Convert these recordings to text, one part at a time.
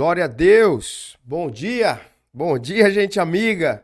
Glória a Deus. Bom dia, gente amiga.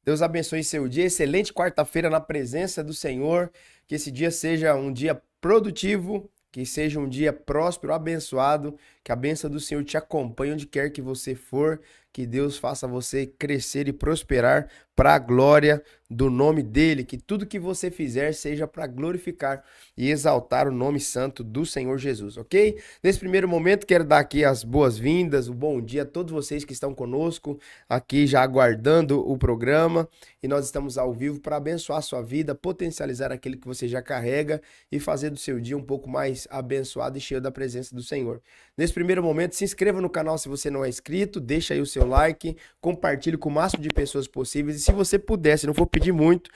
Deus abençoe seu dia. Excelente quarta-feira na presença do Senhor. Que esse dia seja um dia produtivo, que seja um dia próspero, abençoado. Que a bênção do Senhor te acompanhe onde quer que você for. Que Deus faça você crescer e prosperar para a glória do nome dele. Que tudo que você fizer seja para glorificar e exaltar o nome santo do Senhor Jesus, ok? Nesse primeiro momento, quero dar aqui as boas-vindas, o bom dia a todos vocês que estão conosco, aqui já aguardando o programa. E nós estamos ao vivo para abençoar a sua vida, potencializar aquilo que você já carrega e fazer do seu dia um pouco mais abençoado e cheio da presença do Senhor. Nesse primeiro momento, se inscreva no canal se você não é inscrito, deixa aí o seu like, compartilhe com o máximo de pessoas possíveis. E se você puder, se não for pedir muito,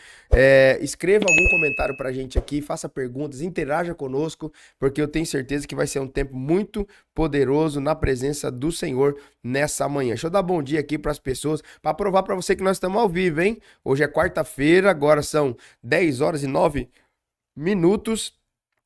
escreva algum comentário pra gente aqui, faça perguntas, interaja conosco, porque eu tenho certeza que vai ser um tempo muito poderoso na presença do Senhor nessa manhã. Deixa eu dar bom dia aqui para as pessoas, para provar para você que nós estamos ao vivo, hein? Hoje é quarta-feira, agora são 10 horas e 9 minutos.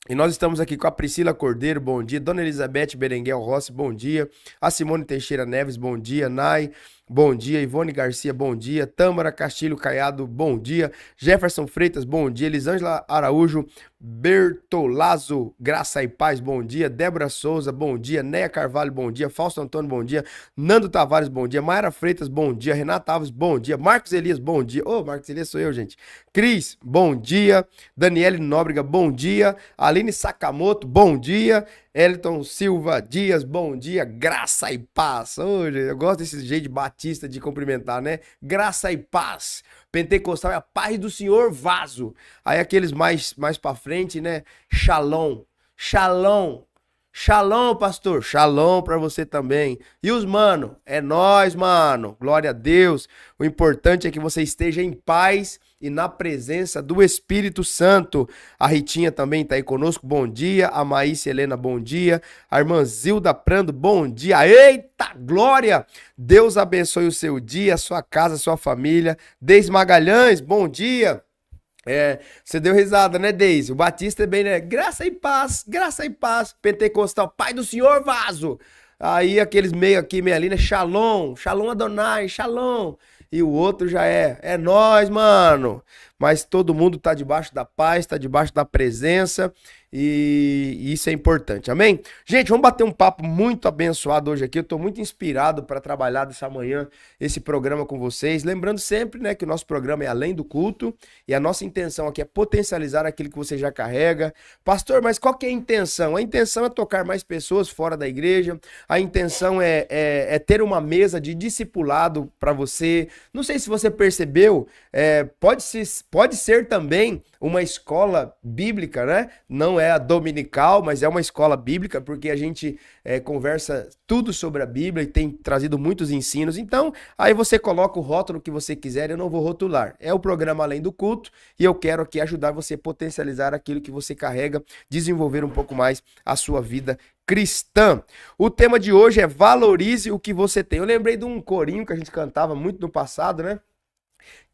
E nós estamos aqui com a Priscila Cordeiro, bom dia. Dona Elizabeth Berenguel Rossi, bom dia. A Simone Teixeira Neves, bom dia. Nai, bom dia. Ivone Garcia, bom dia. Tâmara Castilho Caiado, bom dia. Jefferson Freitas, bom dia. Elisângela Araújo Bertolazzo, graça e paz, bom dia. Débora Souza, bom dia. Néia Carvalho, bom dia. Fausto Antônio, bom dia. Nando Tavares, bom dia. Mayra Freitas, bom dia. Renata Alves, bom dia. Marcos Elias, bom dia. Ô, Marcos Elias sou eu, gente. Cris, bom dia. Daniele Nóbrega, bom dia. Aline Sakamoto, bom dia. Elton Silva Dias, bom dia. Graça e paz. Hoje eu gosto desse jeito de batista de cumprimentar, né? Graça e paz. Pentecostal é a paz do Senhor, vaso. Aí aqueles mais pra frente, né? Shalom. Shalom. Shalom, pastor. Shalom pra você também. E os mano? É nós, mano. Glória a Deus. O importante é que você esteja em paz e na presença do Espírito Santo. A Ritinha também tá aí conosco, bom dia. A Maísa Helena, bom dia. A irmã Zilda Prando, bom dia. Eita, glória! Deus abençoe o seu dia, a sua casa, a sua família. Deis Magalhães, bom dia. Você deu risada, né, Deise? O Batista é bem, né? Graça e paz, pentecostal, pai do Senhor, vaso. Aí aqueles meio aqui, meio ali, né? Shalom, Shalom Adonai, Shalom. E o outro já é nós, mano. Mas todo mundo tá debaixo da paz, tá debaixo da presença e isso é importante, amém? Gente, vamos bater um papo muito abençoado hoje aqui. Eu tô muito inspirado para trabalhar dessa manhã esse programa com vocês. Lembrando sempre, né, que o nosso programa é além do culto e a nossa intenção aqui é potencializar aquilo que você já carrega. Pastor, mas qual que é a intenção? A intenção é tocar mais pessoas fora da igreja. A intenção é ter uma mesa de discipulado para você. Não sei se você percebeu, pode ser também uma escola bíblica, né? Não é a dominical, mas é uma escola bíblica, porque a gente conversa tudo sobre a Bíblia e tem trazido muitos ensinos. Então, aí você coloca o rótulo que você quiser, eu não vou rotular. É o programa Além do Culto e eu quero aqui ajudar você a potencializar aquilo que você carrega, desenvolver um pouco mais a sua vida cristã. O tema de hoje é valorize o que você tem. Eu lembrei de um corinho que a gente cantava muito no passado, né?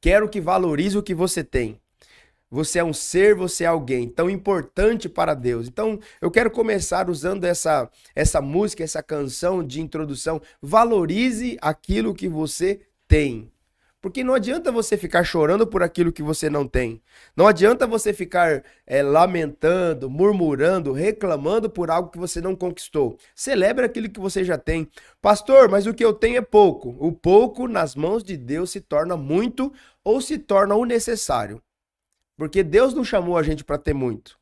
Quero que valorize o que você tem. Você é um ser, você é alguém tão importante para Deus. Então, eu quero começar usando essa música, essa canção de introdução. Valorize aquilo que você tem. Porque não adianta você ficar chorando por aquilo que você não tem. Não adianta você ficar lamentando, murmurando, reclamando por algo que você não conquistou. Celebre aquilo que você já tem. Pastor, mas o que eu tenho é pouco. O pouco nas mãos de Deus se torna muito ou se torna o necessário. Porque Deus não chamou a gente para ter muito.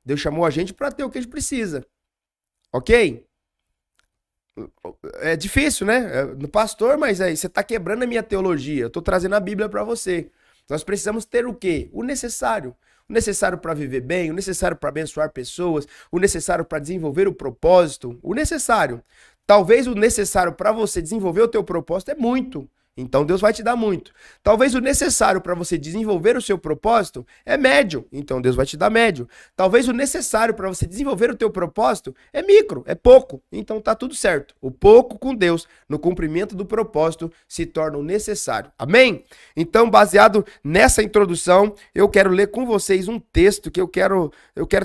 Deus chamou a gente para ter o que a gente precisa. Ok? É difícil, né? No pastor, mas aí você está quebrando a minha teologia. Eu estou trazendo a Bíblia para você. Nós precisamos ter o quê? O necessário. O necessário para viver bem, o necessário para abençoar pessoas, o necessário para desenvolver o propósito. O necessário. Talvez o necessário para você desenvolver o teu propósito é muito. Então Deus vai te dar muito. Talvez o necessário para você desenvolver o seu propósito é médio. Então Deus vai te dar médio. Talvez o necessário para você desenvolver o teu propósito é micro, é pouco. Então tá tudo certo. O pouco com Deus, no cumprimento do propósito, se torna o necessário. Amém? Então, baseado nessa introdução, eu quero ler com vocês um texto que eu quero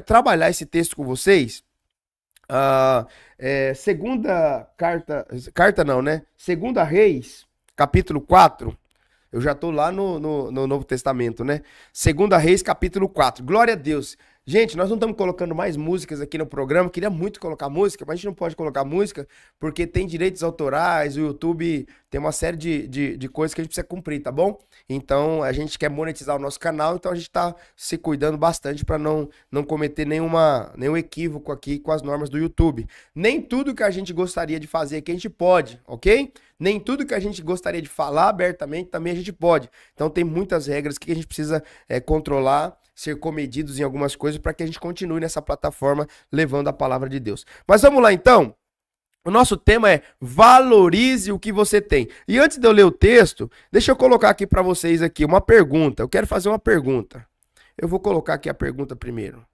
trabalhar esse texto com vocês. Segunda carta não, né? Segunda Reis, capítulo 4. Eu já tô lá no Novo Testamento, né? Segunda Reis, capítulo 4. Glória a Deus. Gente, nós não estamos colocando mais músicas aqui no programa. Queria muito colocar música, mas a gente não pode colocar música porque tem direitos autorais, o YouTube tem uma série de coisas que a gente precisa cumprir, tá bom? Então, a gente quer monetizar o nosso canal, então a gente tá se cuidando bastante para não cometer nenhum equívoco aqui com as normas do YouTube. Nem tudo que a gente gostaria de fazer aqui a gente pode, ok? Nem tudo que a gente gostaria de falar abertamente também a gente pode. Então tem muitas regras que a gente precisa controlar, ser comedidos em algumas coisas para que a gente continue nessa plataforma levando a palavra de Deus. Mas vamos lá então. O nosso tema é valorize o que você tem. E antes de eu ler o texto, deixa eu colocar aqui para vocês aqui uma pergunta. Eu quero fazer uma pergunta. Eu vou colocar aqui a pergunta primeiro.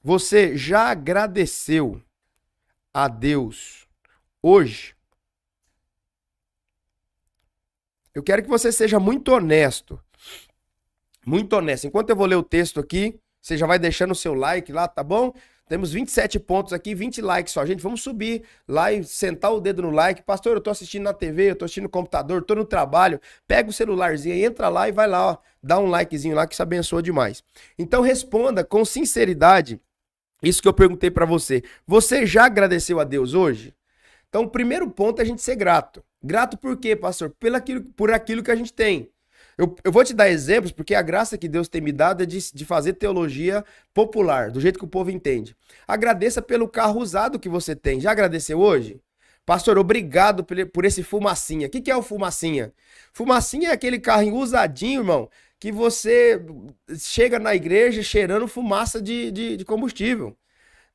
Você já agradeceu a Deus hoje? Eu quero que você seja muito honesto. Muito honesto. Enquanto eu vou ler o texto aqui, você já vai deixando o seu like lá, tá bom? Temos 27 pontos aqui, 20 likes só. Gente, vamos subir lá e sentar o dedo no like. Pastor, eu tô assistindo na TV, eu tô assistindo no computador, tô no trabalho. Pega o celularzinho, entra lá e vai lá, ó. Dá um likezinho lá que isso abençoa demais. Então responda com sinceridade isso que eu perguntei pra você. Você já agradeceu a Deus hoje? Então, o primeiro ponto é a gente ser grato. Grato por quê, pastor? Por aquilo que a gente tem. Eu vou te dar exemplos, porque a graça que Deus tem me dado é de fazer teologia popular, do jeito que o povo entende. Agradeça pelo carro usado que você tem. Já agradeceu hoje? Pastor, obrigado por esse fumacinha. O que é o fumacinha? Fumacinha é aquele carrinho usadinho, irmão, que você chega na igreja cheirando fumaça de combustível.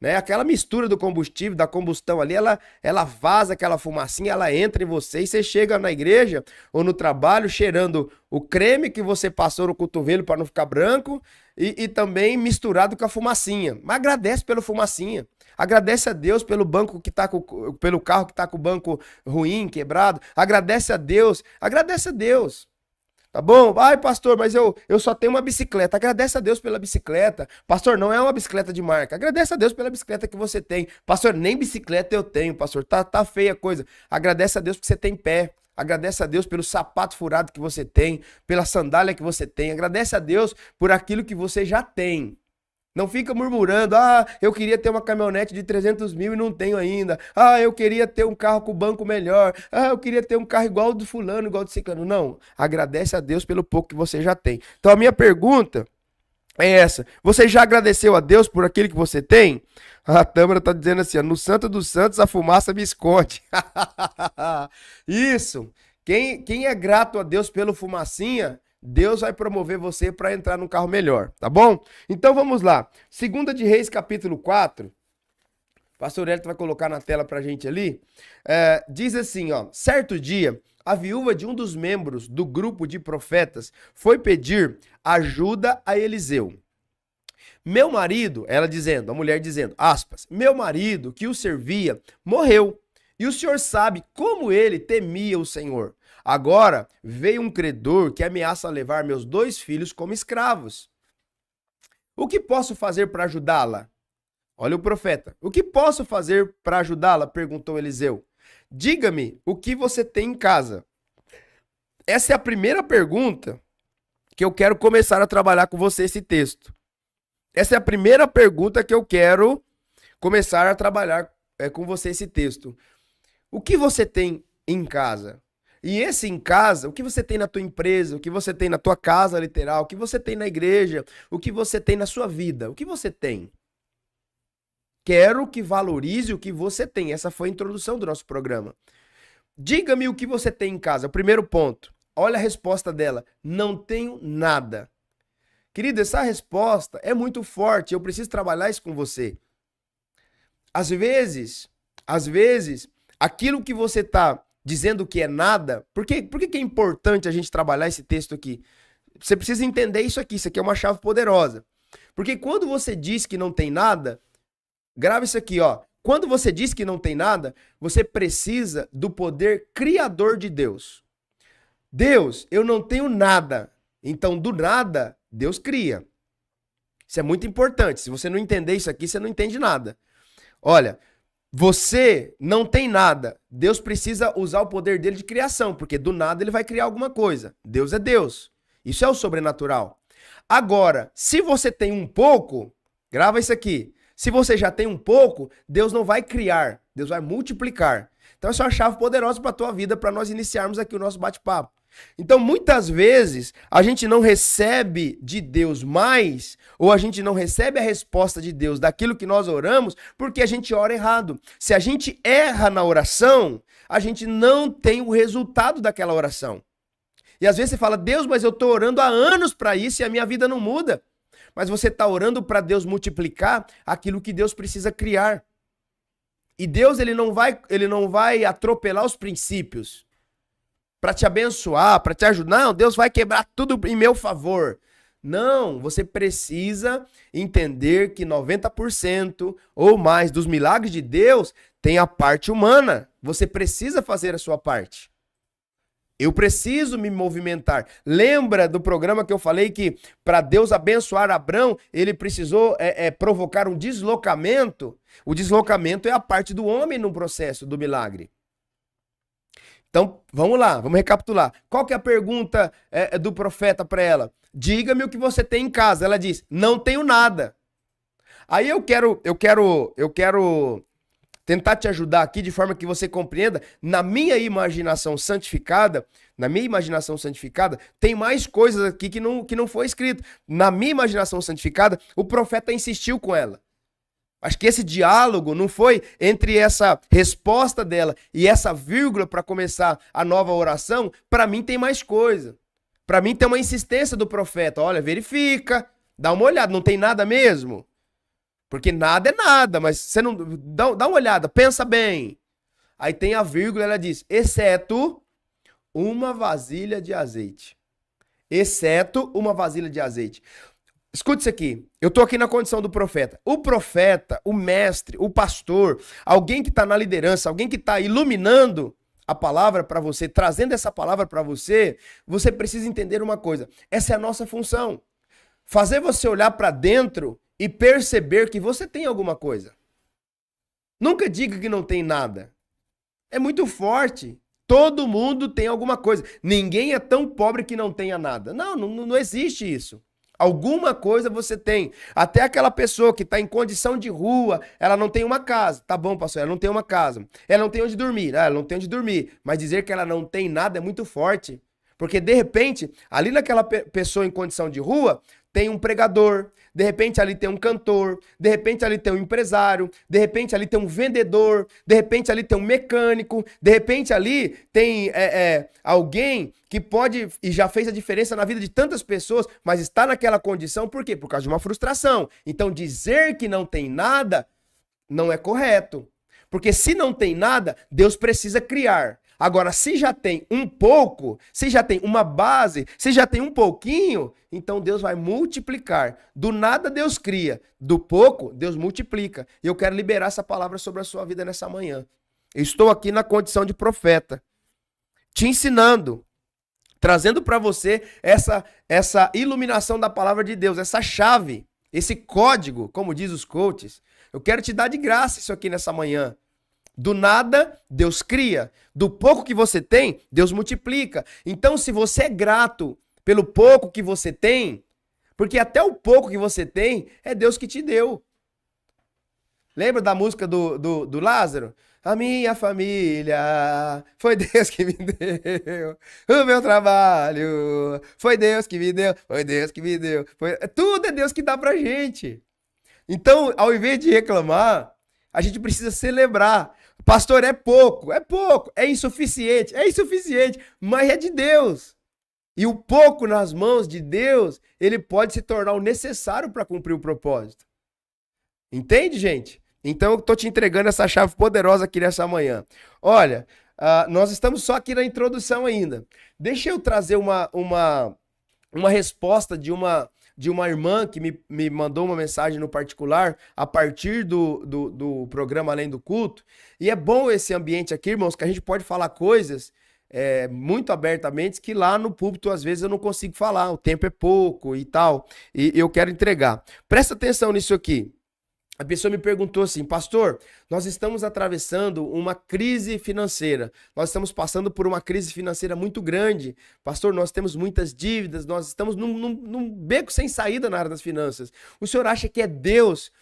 Né? Aquela mistura do combustível, da combustão ali, ela vaza aquela fumacinha, ela entra em você e você chega na igreja ou no trabalho cheirando o creme que você passou no cotovelo para não ficar branco e também misturado com a fumacinha. Mas agradece pela fumacinha. Agradece a Deus pelo banco que tá pelo carro que tá com o banco ruim, quebrado. Agradece a Deus. Agradece a Deus. Tá bom? Ai, pastor, mas eu só tenho uma bicicleta. Agradece a Deus pela bicicleta. Pastor, não é uma bicicleta de marca. Agradece a Deus pela bicicleta que você tem. Pastor, nem bicicleta eu tenho, pastor. Tá feia a coisa. Agradece a Deus porque você tem pé. Agradece a Deus pelo sapato furado que você tem, pela sandália que você tem. Agradece a Deus por aquilo que você já tem. Não fica murmurando, eu queria ter uma caminhonete de 300 mil e não tenho ainda. Eu queria ter um carro com banco melhor. Eu queria ter um carro igual do fulano, igual do ciclano. Não, agradece a Deus pelo pouco que você já tem. Então a minha pergunta é essa. Você já agradeceu a Deus por aquilo que você tem? A Tâmara tá dizendo assim, no Santo dos Santos a fumaça me esconde. Isso. Quem é grato a Deus pelo fumacinha, Deus vai promover você para entrar num carro melhor, tá bom? Então vamos lá. Segunda de Reis, capítulo 4. Pastor Hélio vai colocar na tela pra gente ali. Diz assim, ó. Certo dia, a viúva de um dos membros do grupo de profetas foi pedir ajuda a Eliseu. Meu marido, ela dizendo, a mulher dizendo, aspas, meu marido que o servia morreu. E o senhor sabe como ele temia o Senhor. Agora veio um credor que ameaça levar meus 2 filhos como escravos. O que posso fazer para ajudá-la? Olha o profeta. O que posso fazer para ajudá-la? Perguntou Eliseu. Diga-me o que você tem em casa. Essa é a primeira pergunta que eu quero começar a trabalhar com você esse texto. Essa é a primeira pergunta que eu quero começar a trabalhar com você esse texto. O que você tem em casa? E esse em casa, o que você tem na tua empresa, o que você tem na tua casa literal, o que você tem na igreja, o que você tem na sua vida, o que você tem? Quero que valorize o que você tem. Essa foi a introdução do nosso programa. Diga-me o que você tem em casa. O primeiro ponto. Olha a resposta dela. Não tenho nada. Querida, essa resposta é muito forte. Eu preciso trabalhar isso com você. Às vezes, aquilo que você está dizendo que é nada, por que é importante a gente trabalhar esse texto aqui? Você precisa entender isso aqui é uma chave poderosa. Porque quando você diz que não tem nada, grava isso aqui, ó. Quando você diz que não tem nada, você precisa do poder criador de Deus. Deus, eu não tenho nada. Então, do nada, Deus cria. Isso é muito importante. Se você não entender isso aqui, você não entende nada. Olha, você não tem nada. Deus precisa usar o poder dele de criação, porque do nada ele vai criar alguma coisa. Deus é Deus. Isso é o sobrenatural. Agora, se você tem um pouco, grava isso aqui. Se você já tem um pouco, Deus não vai criar, Deus vai multiplicar. Então essa é uma chave poderosa para a tua vida, para nós iniciarmos aqui o nosso bate-papo. Então muitas vezes a gente não recebe de Deus mais, ou a gente não recebe a resposta de Deus daquilo que nós oramos, porque a gente ora errado. Se a gente erra na oração, a gente não tem o resultado daquela oração. E às vezes você fala, Deus, mas eu estou orando há anos para isso e a minha vida não muda. Mas você está orando para Deus multiplicar aquilo que Deus precisa criar. E Deus ele não vai atropelar os princípios para te abençoar, para te ajudar. Não, Deus vai quebrar tudo em meu favor. Não, você precisa entender que 90% ou mais dos milagres de Deus tem a parte humana. Você precisa fazer a sua parte. Eu preciso me movimentar. Lembra do programa que eu falei que para Deus abençoar Abrão, ele precisou provocar um deslocamento? O deslocamento é a parte do homem no processo do milagre. Então, vamos lá, vamos recapitular. Qual que é a pergunta do profeta para ela? Diga-me o que você tem em casa. Ela diz, não tenho nada. Aí eu quero tentar te ajudar aqui de forma que você compreenda, na minha imaginação santificada, tem mais coisas aqui que não foi escrito. Na minha imaginação santificada, o profeta insistiu com ela. Acho que esse diálogo não foi entre essa resposta dela e essa vírgula para começar a nova oração. Para mim tem mais coisa. Para mim tem uma insistência do profeta. Olha, verifica, dá uma olhada, não tem nada mesmo? Porque nada é nada, mas você não dá uma olhada, pensa bem. Aí tem a vírgula, ela diz, exceto uma vasilha de azeite. Exceto uma vasilha de azeite. Escute isso aqui, eu estou aqui na condição do profeta. O profeta, o mestre, o pastor, alguém que está na liderança, alguém que está iluminando a palavra para você, trazendo essa palavra para você, você precisa entender uma coisa. Essa é a nossa função. Fazer você olhar para dentro e perceber que você tem alguma coisa. Nunca diga que não tem nada. É muito forte. Todo mundo tem alguma coisa. Ninguém é tão pobre que não tenha nada. Não existe isso. Alguma coisa você tem. Até aquela pessoa que está em condição de rua, ela não tem uma casa. Tá bom, pastor, ela não tem uma casa. Ela não tem onde dormir. Ela não tem onde dormir. Mas dizer que ela não tem nada é muito forte. Porque, de repente, ali naquela pessoa em condição de rua, tem um pregador, de repente ali tem um cantor, de repente ali tem um empresário, de repente ali tem um vendedor, de repente ali tem um mecânico, de repente ali tem alguém que pode e já fez a diferença na vida de tantas pessoas, mas está naquela condição, por quê? Por causa de uma frustração. Então dizer que não tem nada não é correto. Porque se não tem nada, Deus precisa criar. Agora, se já tem um pouco, se já tem uma base, se já tem um pouquinho, então Deus vai multiplicar. Do nada Deus cria, do pouco Deus multiplica. E eu quero liberar essa palavra sobre a sua vida nessa manhã. Eu estou aqui na condição de profeta, te ensinando, trazendo para você essa iluminação da palavra de Deus, essa chave, esse código, como diz os coaches. Eu quero te dar de graça isso aqui nessa manhã. Do nada, Deus cria. Do pouco que você tem, Deus multiplica. Então, se você é grato pelo pouco que você tem, porque até o pouco que você tem, é Deus que te deu. Lembra da música do Lázaro? A minha família foi Deus que me deu. O meu trabalho foi Deus que me deu. Foi Deus que me deu. Tudo é Deus que dá pra gente. Então, ao invés de reclamar, a gente precisa celebrar. Pastor, é pouco, é insuficiente, mas é de Deus. E o pouco nas mãos de Deus, ele pode se tornar o necessário para cumprir o propósito. Entende, gente? Então eu estou te entregando essa chave poderosa aqui nessa manhã. Olha, nós estamos só aqui na introdução ainda. Deixa eu trazer uma resposta de uma irmã que me mandou uma mensagem no particular a partir do programa Além do Culto. E é bom esse ambiente aqui, irmãos, que a gente pode falar coisas muito abertamente que lá no púlpito, às vezes, eu não consigo falar, o tempo é pouco e tal, e eu quero entregar. Presta atenção nisso aqui. A pessoa me perguntou assim, pastor, nós estamos atravessando uma crise financeira, nós estamos passando por uma crise financeira muito grande, pastor, nós temos muitas dívidas, nós estamos num beco sem saída na área das finanças. O senhor acha que é Deus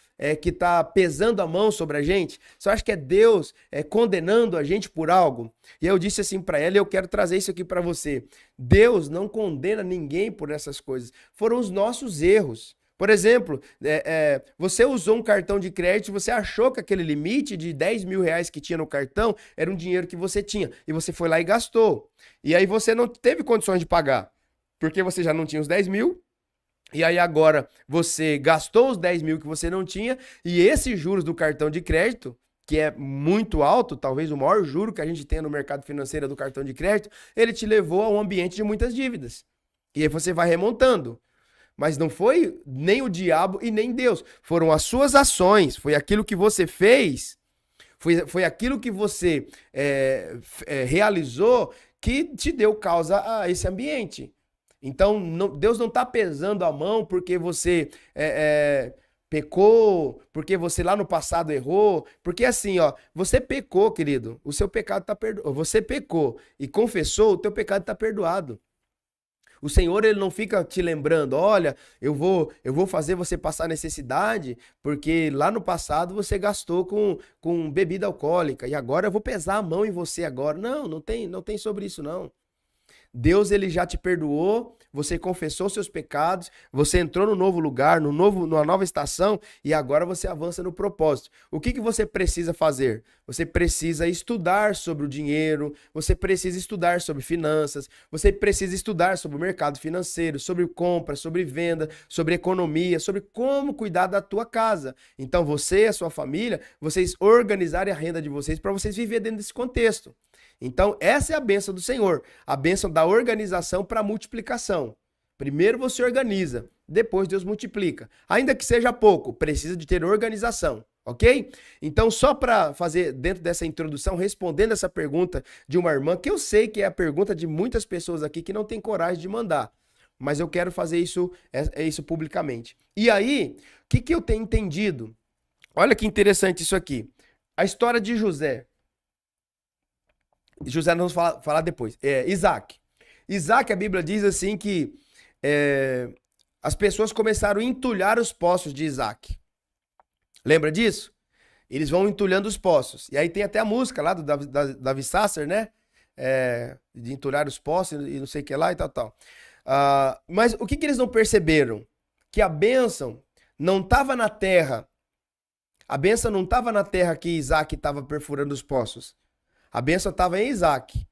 que está pesando a mão sobre a gente? O senhor acha que é Deus condenando a gente por algo? E eu disse assim para ela, e eu quero trazer isso aqui para você. Deus não condena ninguém por essas coisas, foram os nossos erros. Por exemplo, você usou um cartão de crédito, você achou que aquele limite de 10 mil reais que tinha no cartão era um dinheiro que você tinha, e você foi lá e gastou. E aí você não teve condições de pagar, porque você já não tinha os 10 mil, e aí agora você gastou os 10 mil que você não tinha, e esses juros do cartão de crédito, que é muito alto, talvez o maior juro que a gente tem no mercado financeiro do cartão de crédito, ele te levou a um ambiente de muitas dívidas. E aí você vai remontando. Mas não foi nem o diabo e nem Deus. Foram as suas ações, foi aquilo que você fez, foi aquilo que você realizou que te deu causa a esse ambiente. Então, Deus não está pesando a mão porque você pecou, porque você lá no passado errou. Porque assim, ó, você pecou, querido, o seu pecado está perdoado. Você pecou e confessou, o teu pecado está perdoado. O Senhor, ele não fica te lembrando, olha, eu vou fazer você passar necessidade, porque lá no passado você gastou com bebida alcoólica, e agora eu vou pesar a mão em você agora. Não tem sobre isso não. Deus, ele já te perdoou, você confessou seus pecados, você entrou no novo lugar, numa nova estação, e agora você avança no propósito. O que você precisa fazer? Você precisa estudar sobre o dinheiro, você precisa estudar sobre finanças, você precisa estudar sobre o mercado financeiro, sobre compra, sobre venda, sobre economia, sobre como cuidar da tua casa. Então você e a sua família, vocês organizarem a renda de vocês para vocês viverem dentro desse contexto. Então, essa é a bênção do Senhor, a bênção da organização para multiplicação. Primeiro você organiza, depois Deus multiplica. Ainda que seja pouco, precisa de ter organização, ok? Então, só para fazer dentro dessa introdução, respondendo essa pergunta de uma irmã, que eu sei que é a pergunta de muitas pessoas aqui que não tem coragem de mandar, mas eu quero fazer isso publicamente. E aí, o que eu tenho entendido? Olha que interessante isso aqui. A história de José. José nós vamos falar depois. Isaac. Isaac, a Bíblia diz assim que as pessoas começaram a entulhar os poços de Isaac. Lembra disso? Eles vão entulhando os poços. E aí tem até a música lá do Davi Sasser, né? De entulhar os poços e não sei o que lá e tal. Mas o que eles não perceberam? Que a bênção não estava na terra. A bênção não estava na terra que Isaac estava perfurando os poços. A bênção estava em Isaac.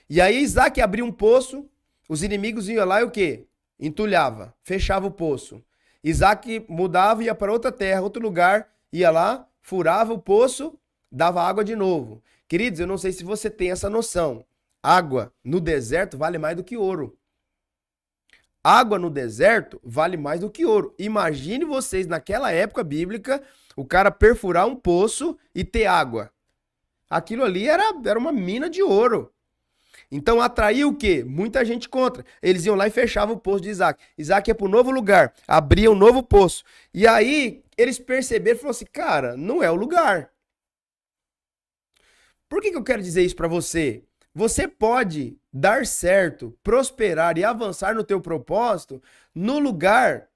E aí Isaac abriu um poço, os inimigos iam lá e o quê? Entulhava, fechava o poço. Isaac mudava, ia para outra terra, outro lugar, ia lá, furava o poço, dava água de novo. Queridos, eu não sei se você tem essa noção. Água no deserto vale mais do que ouro. Água no deserto vale mais do que ouro. Imagine vocês, naquela época bíblica, o cara perfurar um poço e ter água. Aquilo ali era uma mina de ouro. Então atraiu o quê? Muita gente contra. Eles iam lá e fechavam o poço de Isaac. Isaac ia para um novo lugar, abria um novo poço. E aí eles perceberam e falaram assim, cara, não é o lugar. Por que eu quero dizer isso para você? Você pode dar certo, prosperar e avançar no teu propósito no lugar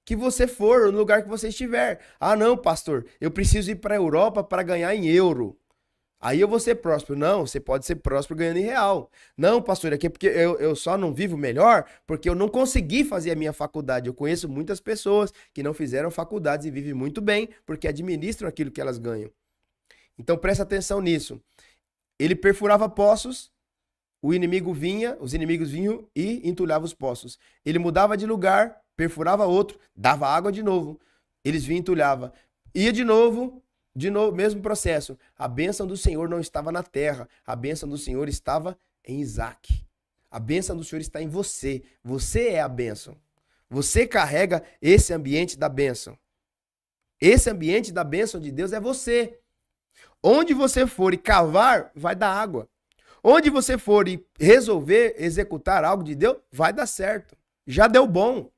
que você for, no lugar que você estiver. Ah não, pastor, eu preciso ir para a Europa para ganhar em euro. Aí eu vou ser próspero. Não, você pode ser próspero ganhando em real. Não, pastor, aqui é porque eu só não vivo melhor porque eu não consegui fazer a minha faculdade. Eu conheço muitas pessoas que não fizeram faculdades e vivem muito bem porque administram aquilo que elas ganham. Então presta atenção nisso. Ele perfurava poços, os inimigos vinham e entulhavam os poços. Ele mudava de lugar, perfurava outro, dava água de novo. Eles vinham e entulhavam. Ia de novo, mesmo processo. A bênção do Senhor não estava na terra. A bênção do Senhor estava em Isaac. A bênção do Senhor está em você. Você é a bênção. Você carrega esse ambiente da bênção. Esse ambiente da bênção de Deus é você. Onde você for e cavar, vai dar água. Onde você for e resolver executar algo de Deus, vai dar certo. Já deu bom.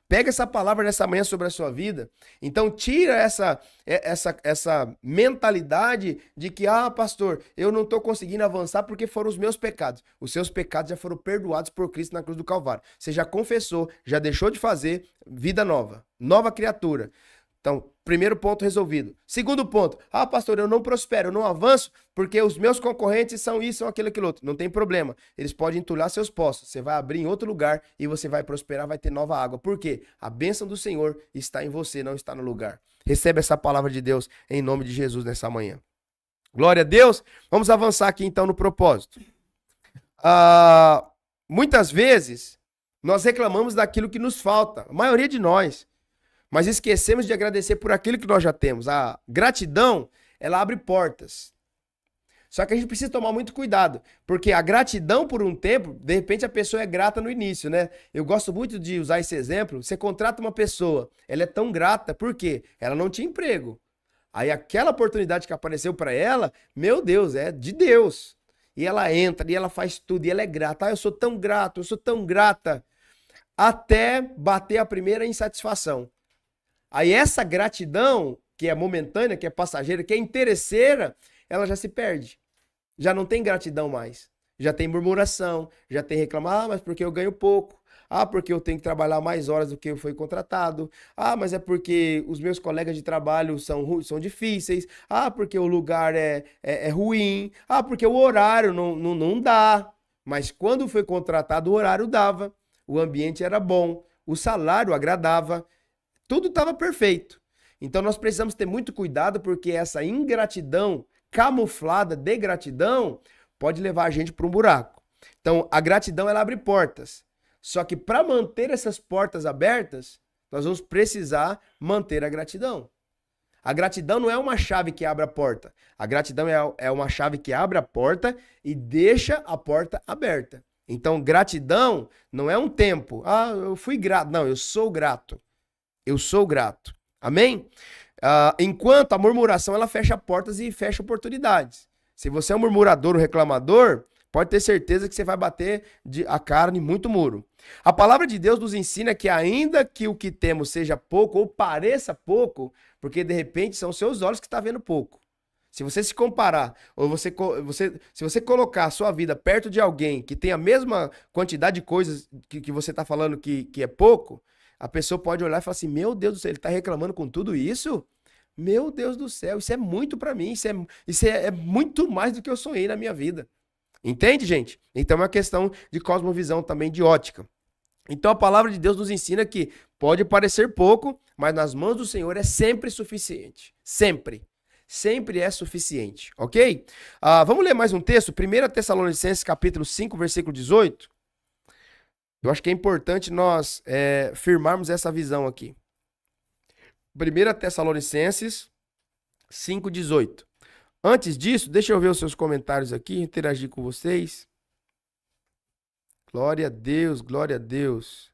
Pega essa palavra nessa manhã sobre a sua vida. Então tira essa mentalidade de que, pastor, eu não estou conseguindo avançar porque foram os meus pecados. Os seus pecados já foram perdoados por Cristo na cruz do Calvário. Você já confessou, já deixou de fazer, vida nova, nova criatura. Então, primeiro ponto resolvido. Segundo ponto, pastor, eu não prospero, eu não avanço porque os meus concorrentes são isso, são aquilo outro. Não tem problema. Eles podem entulhar seus poços. Você vai abrir em outro lugar e você vai prosperar, vai ter nova água. Por quê? A bênção do Senhor está em você, não está no lugar. Recebe essa palavra de Deus em nome de Jesus nessa manhã. Glória a Deus. Vamos avançar aqui então no propósito. Muitas vezes nós reclamamos daquilo que nos falta. A maioria de nós. Mas esquecemos de agradecer por aquilo que nós já temos. A gratidão, ela abre portas. Só que a gente precisa tomar muito cuidado, porque a gratidão por um tempo, de repente a pessoa é grata no início, né? Eu gosto muito de usar esse exemplo. Você contrata uma pessoa, ela é tão grata, por quê? Ela não tinha emprego. Aí aquela oportunidade que apareceu para ela, meu Deus, é de Deus. E ela entra, e ela faz tudo, e ela é grata. Eu sou tão grato, eu sou tão grata. Até bater a primeira insatisfação. Aí essa gratidão, que é momentânea, que é passageira, que é interesseira, ela já se perde. Já não tem gratidão mais. Já tem murmuração, já tem reclamar, mas porque eu ganho pouco. Porque eu tenho que trabalhar mais horas do que eu fui contratado. Mas é porque os meus colegas de trabalho são difíceis. Porque o lugar é ruim. Porque o horário não dá. Mas quando foi contratado, o horário dava. O ambiente era bom. O salário agradava. Tudo estava perfeito. Então nós precisamos ter muito cuidado porque essa ingratidão camuflada de gratidão pode levar a gente para um buraco. Então a gratidão ela abre portas. Só que para manter essas portas abertas, nós vamos precisar manter a gratidão. A gratidão não é uma chave que abre a porta. A gratidão é uma chave que abre a porta e deixa a porta aberta. Então gratidão não é um tempo. Eu fui grato. Não, eu sou grato. Eu sou grato. Amém? Enquanto a murmuração, ela fecha portas e fecha oportunidades. Se você é um murmurador ou reclamador, pode ter certeza que você vai bater a cara em muito muro. A palavra de Deus nos ensina que ainda que o que temos seja pouco ou pareça pouco, porque de repente são seus olhos que estão vendo pouco. Se você se comparar, ou se você colocar a sua vida perto de alguém que tem a mesma quantidade de coisas que você está falando que é pouco, a pessoa pode olhar e falar assim, meu Deus do céu, ele está reclamando com tudo isso? Meu Deus do céu, isso é muito para mim, isso é muito mais do que eu sonhei na minha vida. Entende, gente? Então é uma questão de cosmovisão também, de ótica. Então a palavra de Deus nos ensina que pode parecer pouco, mas nas mãos do Senhor é sempre suficiente. Sempre. Sempre é suficiente, ok? Vamos ler mais um texto? 1 Tessalonicenses capítulo 5, versículo 18. Eu acho que é importante nós firmarmos essa visão aqui. 1 Tessalonicenses 5,18. Antes disso, deixa eu ver os seus comentários aqui, interagir com vocês. Glória a Deus, glória a Deus.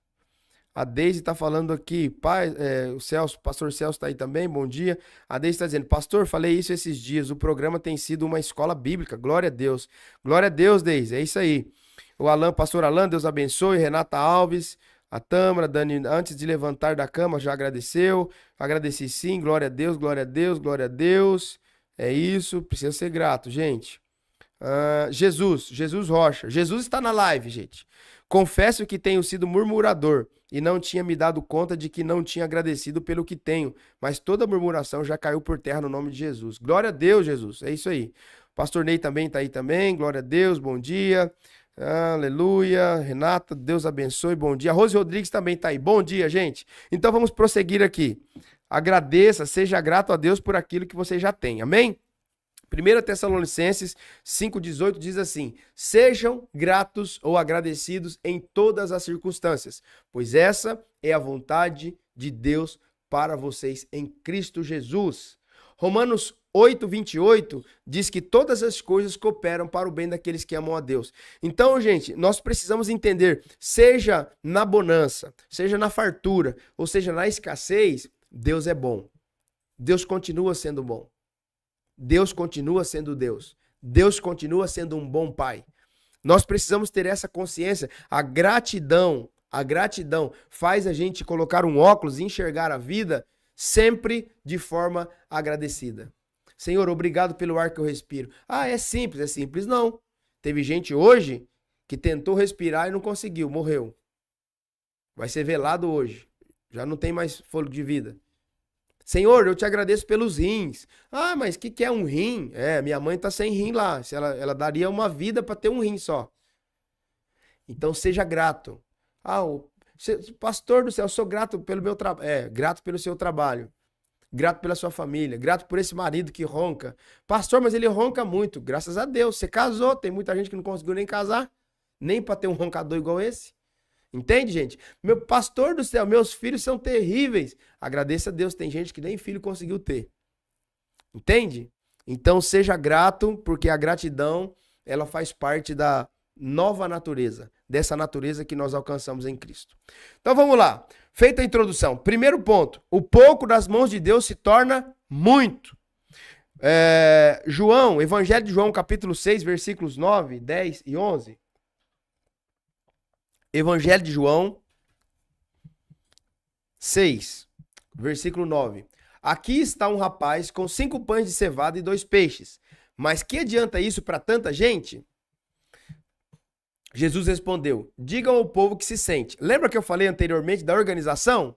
A Deise está falando aqui, o pastor Celso está aí também, bom dia. A Deise está dizendo, pastor, falei isso esses dias, o programa tem sido uma escola bíblica, glória a Deus. Glória a Deus, Deise, é isso aí. O pastor Alan, Deus abençoe. Renata Alves, a Tâmara, Dani, antes de levantar da cama, já agradeceu. Agradeci sim, glória a Deus, glória a Deus, glória a Deus. É isso, precisa ser grato, gente. Jesus Rocha. Jesus está na live, gente. Confesso que tenho sido murmurador e não tinha me dado conta de que não tinha agradecido pelo que tenho, mas toda murmuração já caiu por terra no nome de Jesus. Glória a Deus, Jesus. É isso aí. Pastor Ney também está aí também. Glória a Deus, bom dia. Aleluia, Renata, Deus abençoe, bom dia. Rose Rodrigues também está aí, bom dia, gente. Então vamos prosseguir aqui. Agradeça, seja grato a Deus por aquilo que você já tem, amém? 1 Tessalonicenses 5,18 diz assim, sejam gratos ou agradecidos em todas as circunstâncias, pois essa é a vontade de Deus para vocês em Cristo Jesus. Romanos 8:28 diz que todas as coisas cooperam para o bem daqueles que amam a Deus. Então, gente, nós precisamos entender, seja na bonança, seja na fartura, ou seja na escassez, Deus é bom. Deus continua sendo bom. Deus continua sendo Deus. Deus continua sendo um bom pai. Nós precisamos ter essa consciência. A gratidão faz a gente colocar um óculos e enxergar a vida sempre de forma agradecida. Senhor, obrigado pelo ar que eu respiro. Ah, é simples. É simples? Não. Teve gente hoje que tentou respirar e não conseguiu, morreu. Vai ser velado hoje. Já não tem mais fôlego de vida. Senhor, eu te agradeço pelos rins. Ah, mas o que é um rim? Minha mãe tá sem rim lá. Ela daria uma vida para ter um rim só. Então seja grato. Ah, pastor do céu, eu sou grato pelo meu trabalho. Grato pelo seu trabalho. Grato pela sua família. Grato por esse marido que ronca. Pastor, mas ele ronca muito. Graças a Deus. Você casou. Tem muita gente que não conseguiu nem casar. Nem para ter um roncador igual esse. Entende, gente? Meu pastor do céu, meus filhos são terríveis. Agradeça a Deus, tem gente que nem filho conseguiu ter. Entende? Então seja grato, porque a gratidão, ela faz parte da nova natureza, dessa natureza que nós alcançamos em Cristo. Então vamos lá. Feita a introdução. Primeiro ponto, o pouco das mãos de Deus se torna muito. João, Evangelho de João, capítulo 6, versículos 9, 10 e 11. Evangelho de João 6, versículo 9. Aqui está um rapaz com 5 pães de cevada e 2 peixes. Mas que adianta isso para tanta gente? Jesus respondeu: digam ao povo que se sente. Lembra que eu falei anteriormente da organização?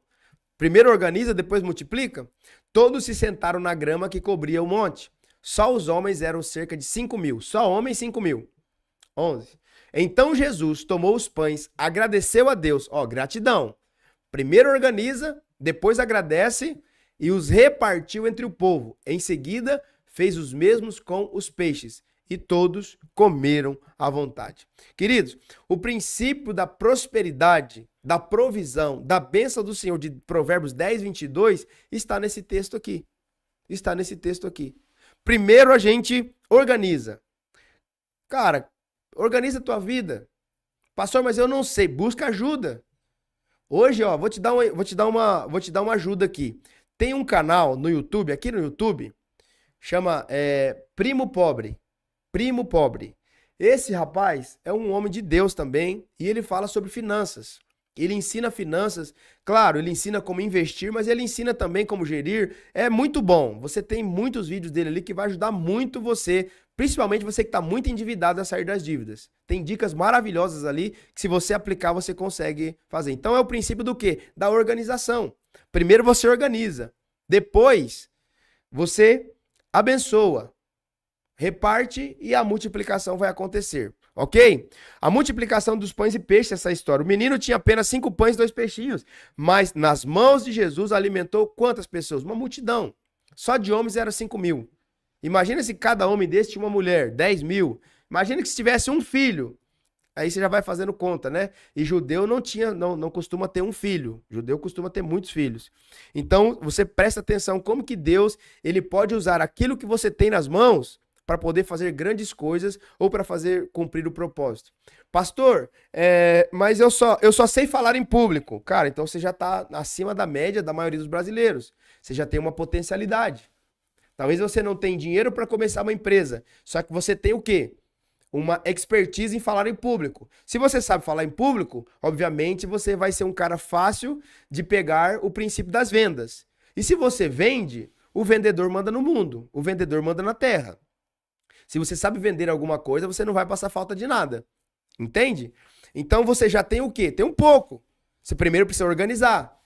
Primeiro organiza, depois multiplica? Todos se sentaram na grama que cobria o monte. Só os homens eram cerca de 5.000. Só homens 5.000. 11. Então Jesus tomou os pães, agradeceu a Deus. Gratidão. Primeiro organiza, depois agradece e os repartiu entre o povo. Em seguida, fez os mesmos com os peixes. E todos comeram à vontade. Queridos, o princípio da prosperidade, da provisão, da bênção do Senhor de Provérbios 10, 22, está nesse texto aqui. Está nesse texto aqui. Primeiro a gente organiza. Cara, organiza a tua vida. Pastor, mas eu não sei. Busca ajuda. Hoje, vou te dar uma ajuda aqui. Tem um canal no YouTube, aqui no YouTube, chama Primo Pobre. Primo Pobre. Esse rapaz é um homem de Deus também e ele fala sobre finanças. Ele ensina finanças, claro, ele ensina como investir, mas ele ensina também como gerir. É muito bom. Você tem muitos vídeos dele ali que vai ajudar muito você, principalmente você que está muito endividado a sair das dívidas. Tem dicas maravilhosas ali que se você aplicar você consegue fazer. Então é o princípio do quê? Da organização. Primeiro você organiza, depois você abençoa, reparte e a multiplicação vai acontecer. Ok? A multiplicação dos pães e peixes, essa história. O menino tinha apenas 5 pães e 2 peixinhos, mas nas mãos de Jesus alimentou quantas pessoas? Uma multidão. Só de homens era 5.000. Imagina se cada homem desse tinha uma mulher, 10.000. Imagina que se tivesse um filho. Aí você já vai fazendo conta, né? E judeu não costuma ter um filho. Judeu costuma ter muitos filhos. Então, você presta atenção como que Deus, ele pode usar aquilo que você tem nas mãos para poder fazer grandes coisas ou para fazer cumprir o propósito. Pastor, mas eu só sei falar em público. Cara, então você já está acima da média da maioria dos brasileiros. Você já tem uma potencialidade. Talvez você não tenha dinheiro para começar uma empresa, só que você tem o quê? Uma expertise em falar em público. Se você sabe falar em público, obviamente você vai ser um cara fácil de pegar o princípio das vendas. E se você vende, o vendedor manda no mundo, o vendedor manda na terra. Se você sabe vender alguma coisa, você não vai passar falta de nada. Entende? Então você já tem o quê? Tem um pouco. Você primeiro precisa organizar.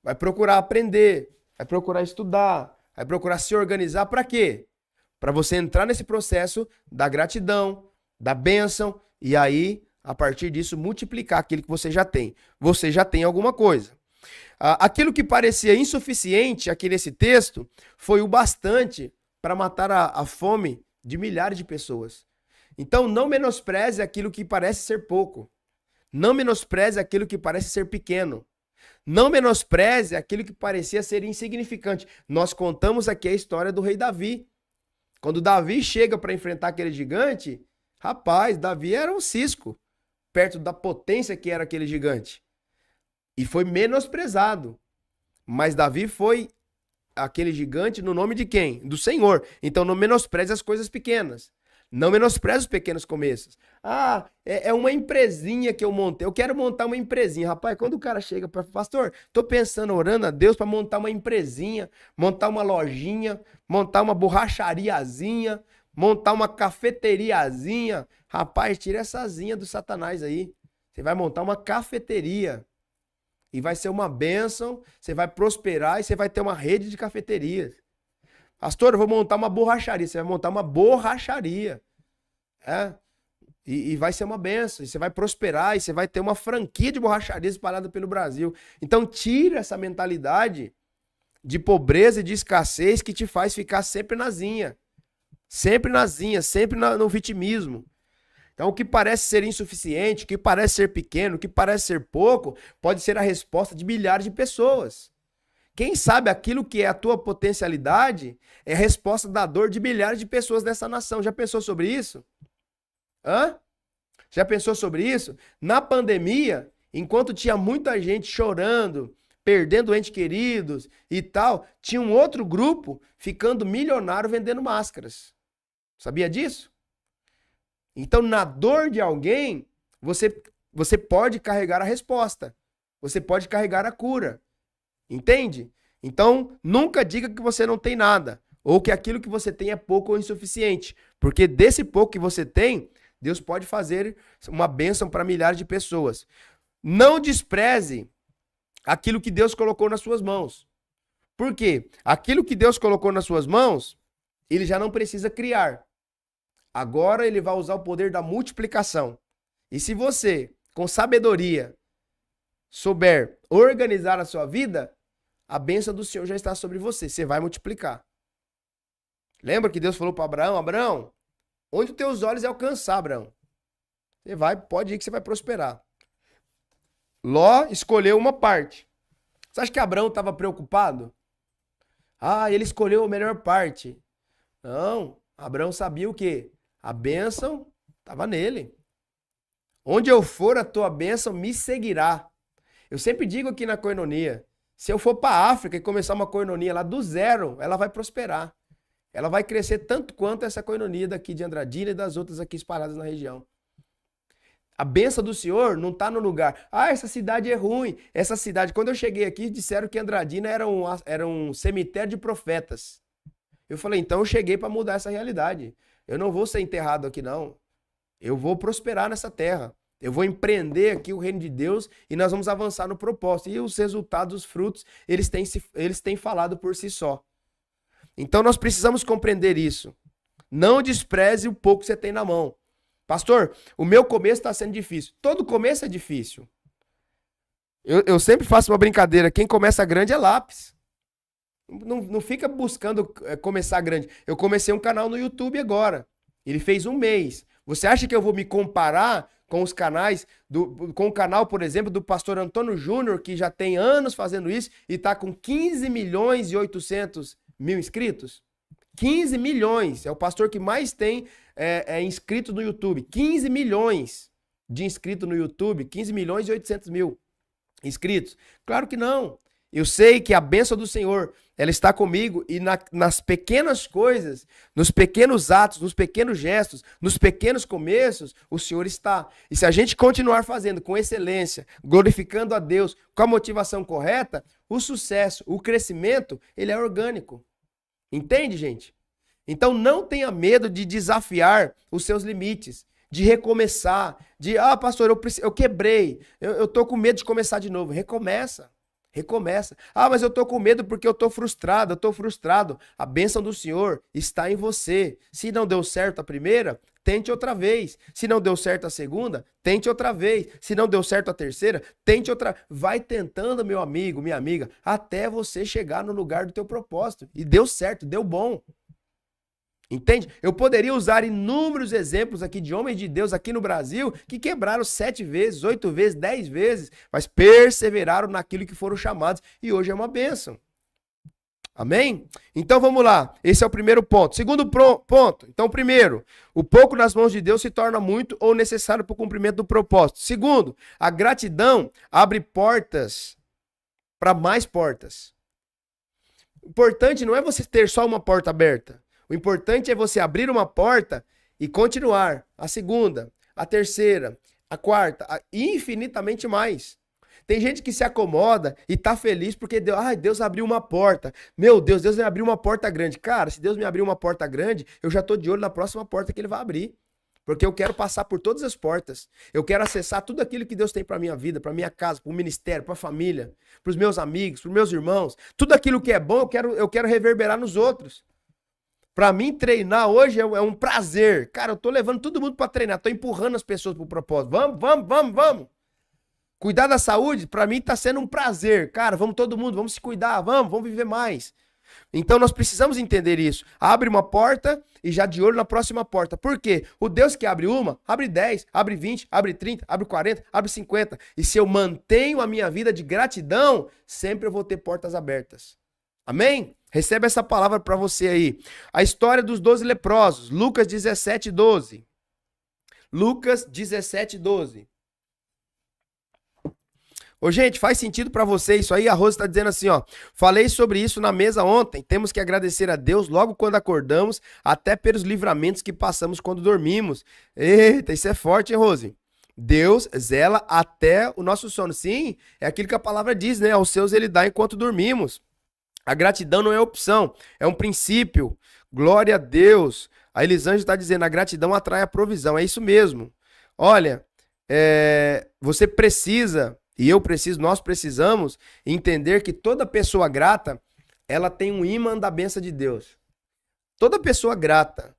Vai procurar aprender. Vai procurar estudar. Vai procurar se organizar para quê? Para você entrar nesse processo da gratidão, da bênção e aí, a partir disso, multiplicar aquilo que você já tem. Você já tem alguma coisa. Aquilo que parecia insuficiente aqui nesse texto foi o bastante para matar a fome de milhares de pessoas. Então não menospreze aquilo que parece ser pouco. Não menospreze aquilo que parece ser pequeno. Não menospreze aquilo que parecia ser insignificante. Nós contamos aqui a história do rei Davi. Quando Davi chega para enfrentar aquele gigante, rapaz, Davi era um cisco perto da potência que era aquele gigante. E foi menosprezado. Mas Davi foi aquele gigante no nome de quem? Do Senhor. Então não menospreze as coisas pequenas. Não menospreze os pequenos começos. Ah, é uma empresinha que eu montei. Eu quero montar uma empresinha. Rapaz, quando o cara chega para pastor, tô pensando, orando a Deus para montar uma empresinha, montar uma lojinha, montar uma borrachariazinha, montar uma cafeteriazinha. Rapaz, tira essa zinha do Satanás aí. Você vai montar uma cafeteria. E vai ser uma bênção, você vai prosperar e você vai ter uma rede de cafeterias. Pastor, eu vou montar uma borracharia. Você vai montar uma borracharia. É? E vai ser uma bênção. E você vai prosperar e você vai ter uma franquia de borracharias espalhada pelo Brasil. Então tira essa mentalidade de pobreza e de escassez que te faz ficar sempre nazinha. Sempre nazinha, sempre no vitimismo. Então, o que parece ser insuficiente, o que parece ser pequeno, o que parece ser pouco, pode ser a resposta de milhares de pessoas. Quem sabe aquilo que é a tua potencialidade é a resposta da dor de milhares de pessoas dessa nação. Já pensou sobre isso? Hã? Já pensou sobre isso? Na pandemia, enquanto tinha muita gente chorando, perdendo entes queridos e tal, tinha um outro grupo ficando milionário vendendo máscaras. Sabia disso? Então, na dor de alguém, você pode carregar a resposta. Você pode carregar a cura. Entende? Então, nunca diga que você não tem nada. Ou que aquilo que você tem é pouco ou insuficiente. Porque desse pouco que você tem, Deus pode fazer uma bênção para milhares de pessoas. Não despreze aquilo que Deus colocou nas suas mãos. Por quê? Aquilo que Deus colocou nas suas mãos, ele já não precisa criar. Agora ele vai usar o poder da multiplicação. E se você, com sabedoria, souber organizar a sua vida, a bênção do Senhor já está sobre você. Você vai multiplicar. Lembra que Deus falou para Abraão? Abraão, onde os teus olhos alcançar, Abraão? Você vai, pode ir que você vai prosperar. Ló escolheu uma parte. Você acha que Abraão estava preocupado? Ah, ele escolheu a melhor parte. Não, Abraão sabia o quê? A bênção estava nele. Onde eu for, a tua bênção me seguirá. Eu sempre digo aqui na Koinonia, se eu for para a África e começar uma Koinonia lá do zero, ela vai prosperar. Ela vai crescer tanto quanto essa Koinonia daqui de Andradina e das outras aqui espalhadas na região. A bênção do Senhor não está no lugar. Ah, essa cidade é ruim. Essa cidade, quando eu cheguei aqui, disseram que Andradina era um cemitério de profetas. Eu falei, então eu cheguei para mudar essa realidade. Eu não vou ser enterrado aqui, não. Eu vou prosperar nessa terra. Eu vou empreender aqui o reino de Deus e nós vamos avançar no propósito. E os resultados, os frutos, eles têm falado por si só. Então nós precisamos compreender isso. Não despreze o pouco que você tem na mão. Pastor, o meu começo está sendo difícil. Todo começo é difícil. Eu sempre faço uma brincadeira. Quem começa grande é lápis. Não fica buscando começar grande. Eu comecei um canal no YouTube agora. Ele fez 1 mês. Você acha que eu vou me comparar com os canais, com o canal, por exemplo, do pastor Antônio Júnior, que já tem anos fazendo isso e está com 15 milhões e 800 mil inscritos? 15 milhões. É o pastor que mais tem inscritos no YouTube. 15 milhões de inscritos no YouTube. 15 milhões e 800 mil inscritos. Claro que não. Eu sei que a bênção do Senhor, ela está comigo e nas pequenas coisas, nos pequenos atos, nos pequenos gestos, nos pequenos começos, o Senhor está. E se a gente continuar fazendo com excelência, glorificando a Deus, com a motivação correta, o sucesso, o crescimento, ele é orgânico. Entende, gente? Então não tenha medo de desafiar os seus limites, de recomeçar, pastor, eu quebrei, eu tô com medo de começar de novo. Recomeça. Ah, mas eu tô com medo porque eu tô frustrado. A bênção do Senhor está em você. Se não deu certo a primeira, tente outra vez. Se não deu certo a segunda, tente outra vez. Se não deu certo a terceira, tente outra. Vai tentando, meu amigo, minha amiga, até você chegar no lugar do teu propósito. E deu certo, deu bom. Entende? Eu poderia usar inúmeros exemplos aqui de homens de Deus aqui no Brasil que quebraram 7 vezes, 8 vezes, 10 vezes, mas perseveraram naquilo que foram chamados e hoje é uma bênção. Amém? Então vamos lá. Esse é o primeiro ponto. Segundo ponto. Então, primeiro, o pouco nas mãos de Deus se torna muito ou necessário para o cumprimento do propósito. Segundo, a gratidão abre portas para mais portas. O importante não é você ter só uma porta aberta. O importante é você abrir uma porta e continuar. A segunda, a terceira, a quarta, infinitamente mais. Tem gente que se acomoda e tá feliz porque Deus abriu uma porta. Meu Deus, Deus me abriu uma porta grande. Cara, se Deus me abrir uma porta grande, eu já tô de olho na próxima porta que ele vai abrir. Porque eu quero passar por todas as portas. Eu quero acessar tudo aquilo que Deus tem para minha vida, para minha casa, para o ministério, para a família, para os meus amigos, para os meus irmãos. Tudo aquilo que é bom, eu quero reverberar nos outros. Para mim, treinar hoje é um prazer. Cara, eu tô levando todo mundo para treinar, tô empurrando as pessoas pro propósito. Vamos. Cuidar da saúde, para mim tá sendo um prazer. Cara, vamos todo mundo, vamos se cuidar, vamos viver mais. Então nós precisamos entender isso. Abre uma porta e já de olho na próxima porta. Por quê? O Deus que abre uma, abre 10, abre 20, abre 30, abre 40, abre 50. E se eu mantenho a minha vida de gratidão, sempre eu vou ter portas abertas. Amém? Recebe essa palavra para você aí. A história dos 12 leprosos. Lucas 17, 12. Lucas 17, 12. Ô, gente, faz sentido pra você isso aí? A Rose tá dizendo assim, ó. Falei sobre isso na mesa ontem. Temos que agradecer a Deus logo quando acordamos, até pelos livramentos que passamos quando dormimos. Eita, isso é forte, hein, Rose? Deus zela até o nosso sono. Sim, é aquilo que a palavra diz, né? Aos seus ele dá enquanto dormimos. A gratidão não é opção, é um princípio. Glória a Deus. A Elisângela está dizendo, a gratidão atrai a provisão. É isso mesmo. Olha, você precisa... E eu preciso, nós precisamos entender que toda pessoa grata, ela tem um imã da bênção de Deus. Toda pessoa grata,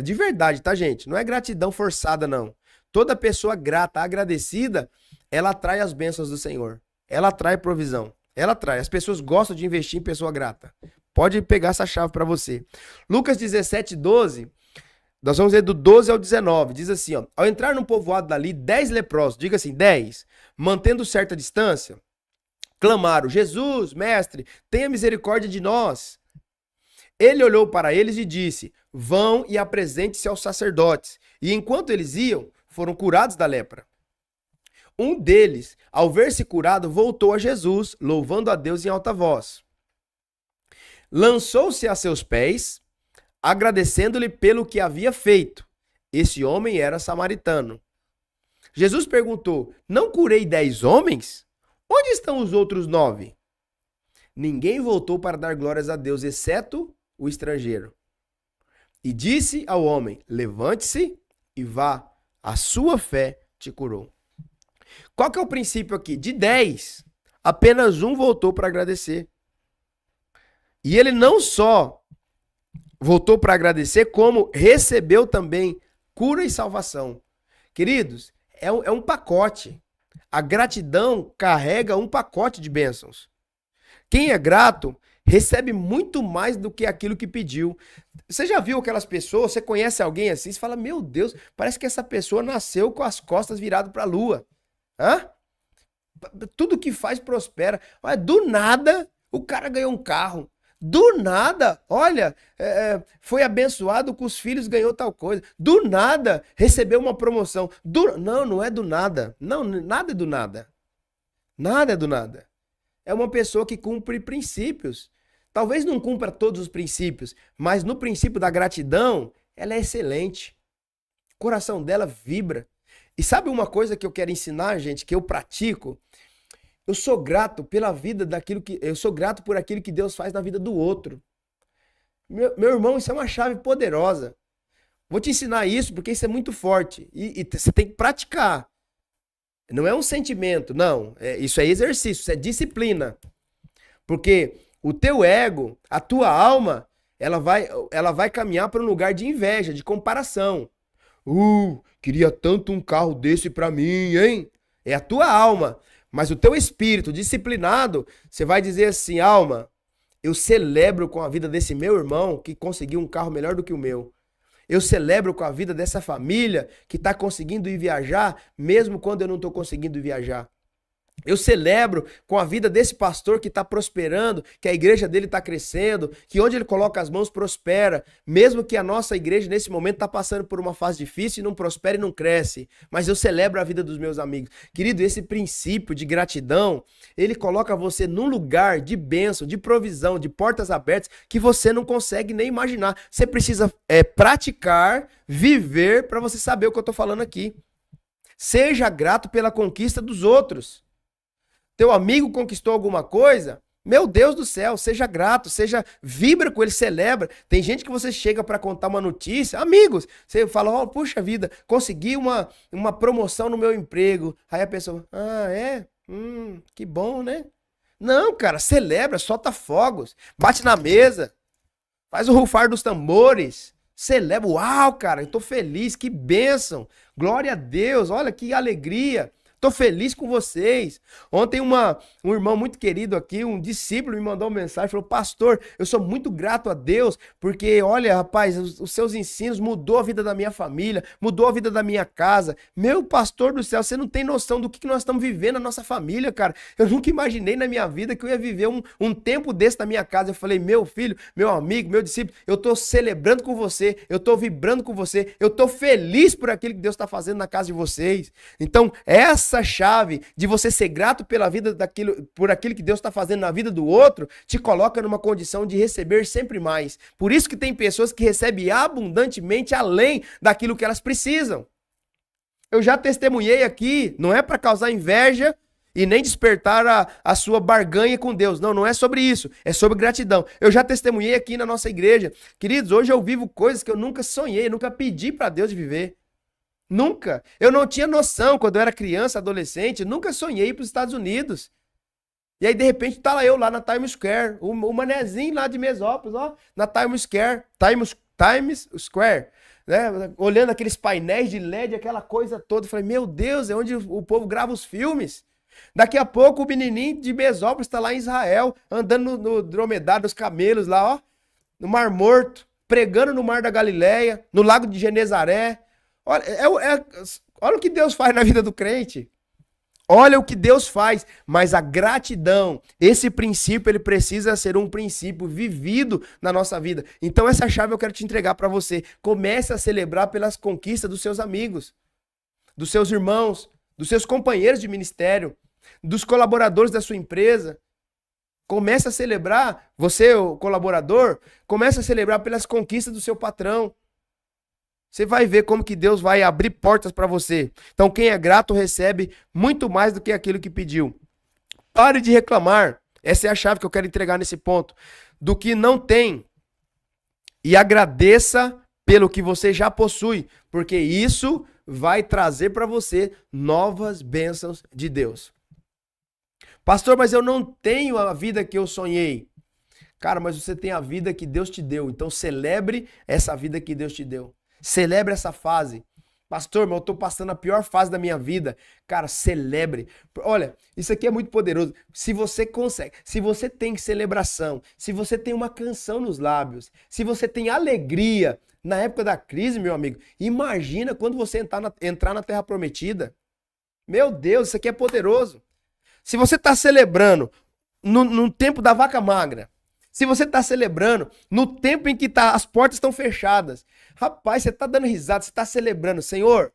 de verdade, tá, gente? Não é gratidão forçada, não. Toda pessoa grata, agradecida, ela atrai as bênçãos do Senhor. Ela atrai provisão. Ela atrai. As pessoas gostam de investir em pessoa grata. Pode pegar essa chave para você. Lucas 17, 12... Nós vamos ler do 12 ao 19. Diz assim, ó. Ao entrar num povoado dali, 10 leprosos, diga assim, 10, mantendo certa distância, clamaram, Jesus, mestre, tenha misericórdia de nós. Ele olhou para eles e disse, vão e apresente-se aos sacerdotes. E enquanto eles iam, foram curados da lepra. Um deles, ao ver-se curado, voltou a Jesus, louvando a Deus em alta voz. Lançou-se a seus pés, agradecendo-lhe pelo que havia feito. Esse homem era samaritano. Jesus perguntou, não curei 10 homens? Onde estão os outros 9? Ninguém voltou para dar glórias a Deus, exceto o estrangeiro. E disse ao homem, levante-se e vá, a sua fé te curou. Qual que é o princípio aqui? De 10, apenas um voltou para agradecer. E ele não só voltou para agradecer, como recebeu também cura e salvação. Queridos, é um pacote. A gratidão carrega um pacote de bênçãos. Quem é grato recebe muito mais do que aquilo que pediu. Você já viu aquelas pessoas, você conhece alguém assim, você fala, meu Deus, parece que essa pessoa nasceu com as costas viradas para a lua. Hã? Tudo que faz prospera. Olha, do nada, o cara ganhou um carro. Do nada, olha, foi abençoado com os filhos, ganhou tal coisa. Do nada, recebeu uma promoção. Não é do nada. Não, nada é do nada. Nada é do nada. É uma pessoa que cumpre princípios. Talvez não cumpra todos os princípios, mas no princípio da gratidão, ela é excelente. O coração dela vibra. E sabe uma coisa que eu quero ensinar, gente, que eu pratico? Eu sou grato pela vida eu sou grato por aquilo que Deus faz na vida do outro. Meu irmão, isso é uma chave poderosa. Vou te ensinar isso porque isso é muito forte. E você tem que praticar. Não é um sentimento, não. Isso é exercício, isso é disciplina. Porque o teu ego, a tua alma, ela vai caminhar para um lugar de inveja, de comparação. Queria tanto um carro desse para mim, hein? É a tua alma. Mas o teu espírito disciplinado, você vai dizer assim, alma, eu celebro com a vida desse meu irmão que conseguiu um carro melhor do que o meu. Eu celebro com a vida dessa família que está conseguindo ir viajar, mesmo quando eu não estou conseguindo viajar. Eu celebro com a vida desse pastor que está prosperando, que a igreja dele está crescendo, que onde ele coloca as mãos prospera, mesmo que a nossa igreja nesse momento está passando por uma fase difícil e não prospera e não cresce. Mas eu celebro a vida dos meus amigos. Querido, esse princípio de gratidão, ele coloca você num lugar de bênção, de provisão, de portas abertas que você não consegue nem imaginar. Você precisa praticar, viver para você saber o que eu estou falando aqui. Seja grato pela conquista dos outros. Teu amigo conquistou alguma coisa, meu Deus do céu, seja grato, vibra com ele, celebra. Tem gente que você chega para contar uma notícia, amigos, você fala, oh, puxa vida, consegui uma promoção no meu emprego. Aí a pessoa, que bom, né? Não, cara, celebra, solta fogos, bate na mesa, faz o rufar dos tambores, celebra, uau, cara, eu tô feliz, que bênção, glória a Deus, olha que alegria. Tô feliz com vocês. Ontem um irmão muito querido aqui, um discípulo me mandou uma mensagem, falou, pastor, eu sou muito grato a Deus, porque olha, rapaz, os seus ensinos mudou a vida da minha família, mudou a vida da minha casa. Meu pastor do céu, você não tem noção do que nós estamos vivendo na nossa família, cara. Eu nunca imaginei na minha vida que eu ia viver um tempo desse na minha casa. Eu falei, meu filho, meu amigo, meu discípulo, eu tô celebrando com você, eu tô vibrando com você, eu tô feliz por aquilo que Deus está fazendo na casa de vocês. Então, essa chave de você ser grato pela vida por aquilo que Deus está fazendo na vida do outro, te coloca numa condição de receber sempre mais. Por isso que tem pessoas que recebem abundantemente além daquilo que elas precisam. Eu já testemunhei aqui, não é para causar inveja e nem despertar a sua barganha com Deus. Não, não é sobre isso, é sobre gratidão. Eu já testemunhei aqui na nossa igreja. Queridos, hoje eu vivo coisas que eu nunca sonhei, nunca pedi para Deus de viver. Nunca. Eu não tinha noção quando eu era criança, adolescente, nunca sonhei para os Estados Unidos. E aí, de repente, tá eu lá na Times Square, o manezinho lá de Mesópolis, ó, na Times Square, né? Olhando aqueles painéis de LED, aquela coisa toda. Eu falei, meu Deus, é onde o povo grava os filmes. Daqui a pouco o menininho de Mesópolis está lá em Israel, andando no dromedário dos camelos lá, ó, no Mar Morto, pregando no Mar da Galileia, no Lago de Genezaré. Olha o que Deus faz na vida do crente. Olha o que Deus faz. Mas a gratidão, esse princípio, ele precisa ser um princípio vivido na nossa vida. Então essa chave eu quero te entregar para você. Comece a celebrar pelas conquistas dos seus amigos, dos seus irmãos, dos seus companheiros de ministério, dos colaboradores da sua empresa. Comece a celebrar, você, o colaborador, comece a celebrar pelas conquistas do seu patrão. Você vai ver como que Deus vai abrir portas para você. Então, quem é grato recebe muito mais do que aquilo que pediu. Pare de reclamar. Essa é a chave que eu quero entregar nesse ponto. Do que não tem. E agradeça pelo que você já possui. Porque isso vai trazer para você novas bênçãos de Deus. Pastor, mas eu não tenho a vida que eu sonhei. Cara, mas você tem a vida que Deus te deu. Então, celebre essa vida que Deus te deu. Celebre essa fase. Pastor, mas eu tô passando a pior fase da minha vida. Cara, celebre. Olha, isso aqui é muito poderoso. Se você consegue, se você tem celebração, se você tem uma canção nos lábios, se você tem alegria na época da crise, meu amigo, imagina quando você entrar na Terra Prometida. Meu Deus, isso aqui é poderoso. Se você está celebrando no tempo da vaca magra, se você está celebrando no tempo em que as portas estão fechadas, rapaz, você está dando risada, você está celebrando. Senhor,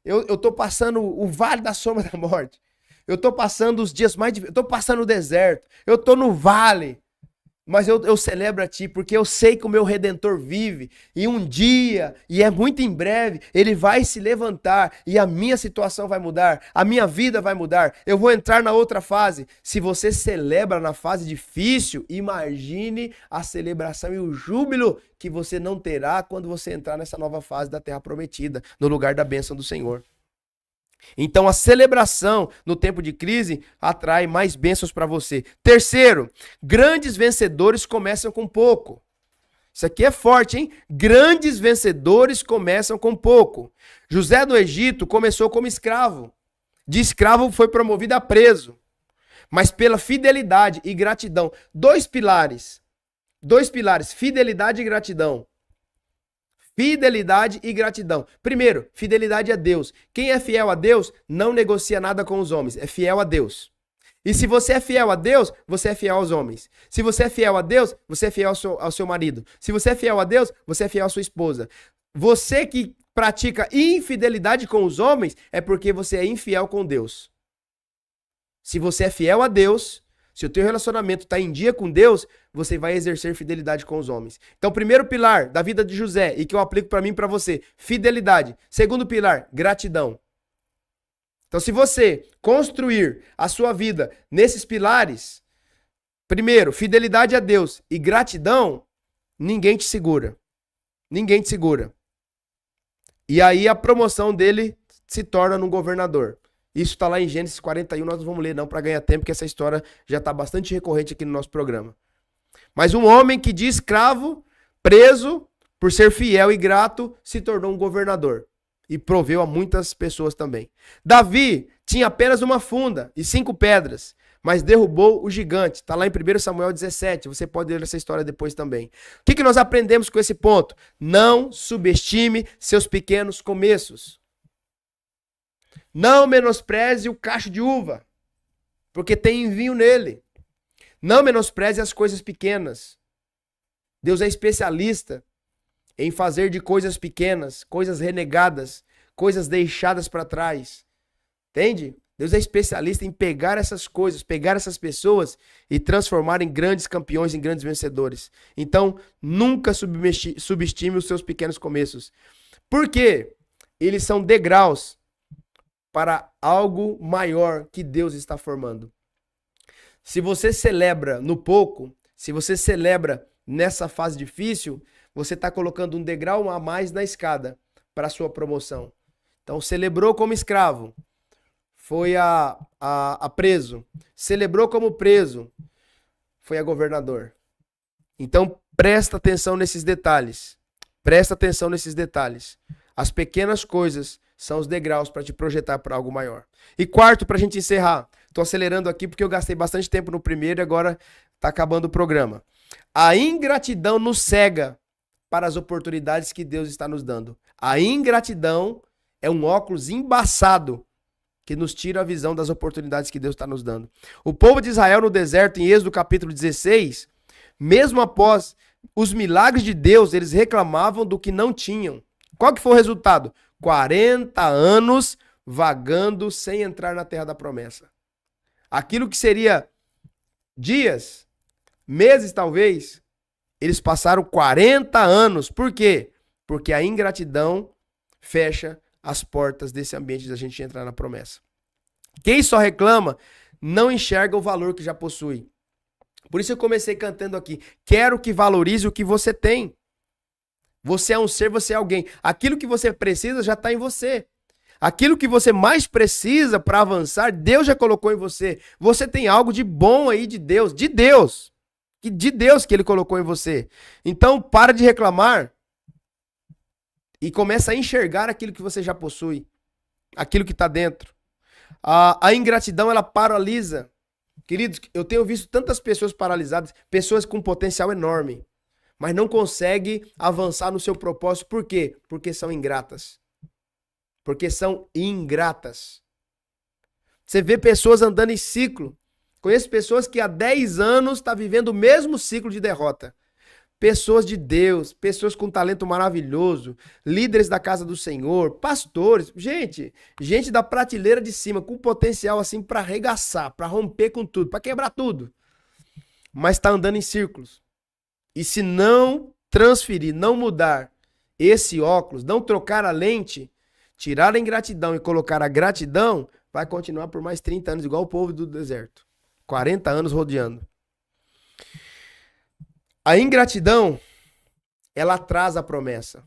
eu estou passando o vale da sombra da morte. Eu estou passando os dias mais difíceis. Eu estou passando o deserto. Eu estou no vale. Mas eu celebro a Ti, porque eu sei que o meu Redentor vive. E um dia, e é muito em breve, Ele vai se levantar e a minha situação vai mudar. A minha vida vai mudar. Eu vou entrar na outra fase. Se você celebra na fase difícil, imagine a celebração e o júbilo que você não terá quando você entrar nessa nova fase da Terra Prometida, no lugar da bênção do Senhor. Então a celebração no tempo de crise atrai mais bênçãos para você. Terceiro, grandes vencedores começam com pouco. Isso aqui é forte, hein? Grandes vencedores começam com pouco. José do Egito começou como escravo. De escravo foi promovido a preso. Mas pela fidelidade e gratidão. Dois pilares, fidelidade e gratidão. Fidelidade e gratidão. Primeiro, fidelidade a Deus. Quem é fiel a Deus não negocia nada com os homens, é fiel a Deus. E se você é fiel a Deus, você é fiel aos homens. Se você é fiel a Deus, você é fiel ao seu marido. Se você é fiel a Deus, você é fiel à sua esposa. Você que pratica infidelidade com os homens é porque você é infiel com Deus. Se você é fiel a Deus, se o teu relacionamento está em dia com Deus, você vai exercer fidelidade com os homens. Então, primeiro pilar da vida de José, e que eu aplico para mim e para você, fidelidade. Segundo pilar, gratidão. Então, se você construir a sua vida nesses pilares, primeiro, fidelidade a Deus e gratidão, ninguém te segura. Ninguém te segura. E aí a promoção dele se torna num governador. Isso está lá em Gênesis 41, nós não vamos ler não para ganhar tempo, porque essa história já está bastante recorrente aqui no nosso programa. Mas um homem que de escravo, preso, por ser fiel e grato, se tornou um governador. E proveu a muitas pessoas também. Davi tinha apenas uma funda e 5 pedras, mas derrubou o gigante. Está lá em 1 Samuel 17, você pode ler essa história depois também. O que nós aprendemos com esse ponto? Não subestime seus pequenos começos. Não menospreze o cacho de uva, porque tem vinho nele. Não menospreze as coisas pequenas. Deus é especialista em fazer de coisas pequenas, coisas renegadas, coisas deixadas para trás. Entende? Deus é especialista em pegar essas coisas, pegar essas pessoas e transformar em grandes campeões, em grandes vencedores. Então, nunca subestime os seus pequenos começos. Por quê? Eles são degraus para algo maior que Deus está formando. Se você celebra no pouco, se você celebra nessa fase difícil, você está colocando um degrau a mais na escada para a sua promoção. Então, celebrou como escravo, foi a preso. Celebrou como preso, foi a governador. Então, presta atenção nesses detalhes. Presta atenção nesses detalhes. As pequenas coisas são os degraus para te projetar para algo maior. E quarto, para a gente encerrar. Estou acelerando aqui porque eu gastei bastante tempo no primeiro e agora está acabando o programa. A ingratidão nos cega para as oportunidades que Deus está nos dando. A ingratidão é um óculos embaçado que nos tira a visão das oportunidades que Deus está nos dando. O povo de Israel no deserto, em Êxodo capítulo 16, mesmo após os milagres de Deus, eles reclamavam do que não tinham. Qual que foi o resultado? 40 anos vagando sem entrar na terra da promessa. Aquilo que seria dias, meses talvez, eles passaram 40 anos. Por quê? Porque a ingratidão fecha as portas desse ambiente da gente entrar na promessa. Quem só reclama não enxerga o valor que já possui. Por isso eu comecei cantando aqui. Quero que valorize o que você tem. Você é um ser, você é alguém. Aquilo que você precisa já está em você. Aquilo que você mais precisa para avançar, Deus já colocou em você. Você tem algo de bom aí de Deus. De Deus que Ele colocou em você. Então, para de reclamar e começa a enxergar aquilo que você já possui. Aquilo que está dentro. A ingratidão, ela paralisa. Queridos, eu tenho visto tantas pessoas paralisadas, pessoas com potencial enorme, mas não conseguem avançar no seu propósito. Por quê? Porque são ingratas. Porque são ingratas. Você vê pessoas andando em ciclo. Conheço pessoas que há 10 anos estão vivendo o mesmo ciclo de derrota. Pessoas de Deus, pessoas com talento maravilhoso, líderes da casa do Senhor, pastores, gente da prateleira de cima, com potencial assim para arregaçar, para romper com tudo, para quebrar tudo. Mas está andando em círculos. E se não transferir, não mudar esse óculos, não trocar a lente, tirar a ingratidão e colocar a gratidão, vai continuar por mais 30 anos, igual o povo do deserto. 40 anos rodeando. A ingratidão, ela atrasa a promessa.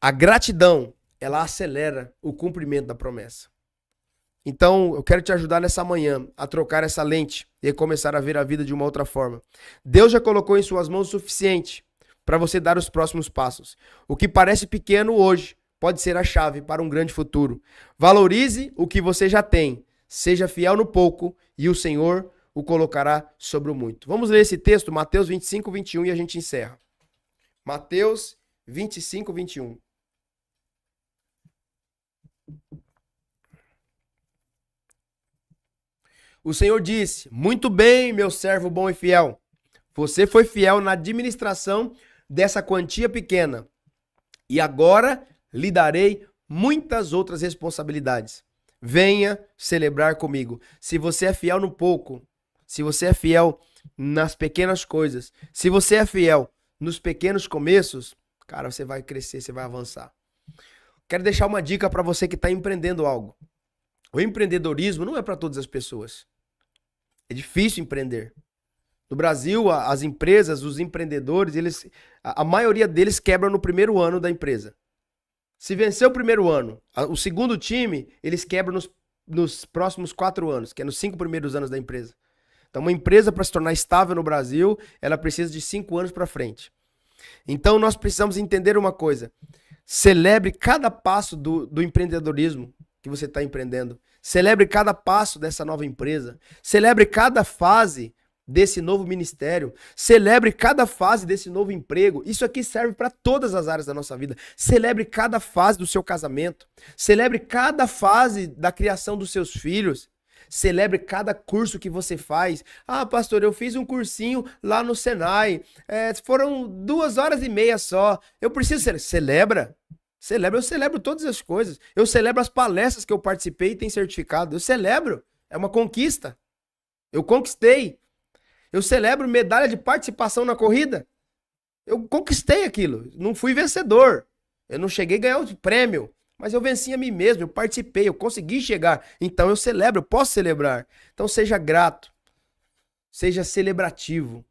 A gratidão, ela acelera o cumprimento da promessa. Então, eu quero te ajudar nessa manhã a trocar essa lente e começar a ver a vida de uma outra forma. Deus já colocou em suas mãos o suficiente para você dar os próximos passos. O que parece pequeno hoje pode ser a chave para um grande futuro. Valorize o que você já tem. Seja fiel no pouco e o Senhor o colocará sobre o muito. Vamos ler esse texto, Mateus 25, 21, e a gente encerra. Mateus 25, 21. O Senhor disse: muito bem, meu servo bom e fiel. Você foi fiel na administração dessa quantia pequena. E agora lhe darei muitas outras responsabilidades. Venha celebrar comigo. Se você é fiel no pouco, se você é fiel nas pequenas coisas, se você é fiel nos pequenos começos, cara, você vai crescer, você vai avançar. Quero deixar uma dica para você que está empreendendo algo. O empreendedorismo não é para todas as pessoas. É difícil empreender. No Brasil, as empresas, os empreendedores, a maioria deles quebram no primeiro ano da empresa. Se vencer o primeiro ano, o segundo time, eles quebram nos próximos 4 anos, que é nos 5 primeiros anos da empresa. Então, uma empresa, para se tornar estável no Brasil, ela precisa de 5 anos para frente. Então, nós precisamos entender uma coisa. Celebre cada passo do empreendedorismo que você está empreendendo. Celebre cada passo dessa nova empresa. Celebre cada fase desse novo ministério. Celebre cada fase desse novo emprego. Isso aqui serve para todas as áreas da nossa vida. Celebre cada fase do seu casamento. Celebre cada fase da criação dos seus filhos. Celebre cada curso que você faz. Ah, pastor, eu fiz um cursinho lá no Senai. Foram 2h30 só. Eu preciso celebra. Eu celebro todas as coisas. Eu celebro as palestras que eu participei e tenho certificado. Eu celebro. É uma conquista. Eu conquistei. Eu celebro medalha de participação na corrida. Eu conquistei aquilo. Não fui vencedor. Eu não cheguei a ganhar o prêmio. Mas eu venci a mim mesmo. Eu participei. Eu consegui chegar. Então eu celebro. Eu posso celebrar. Então seja grato. Seja celebrativo.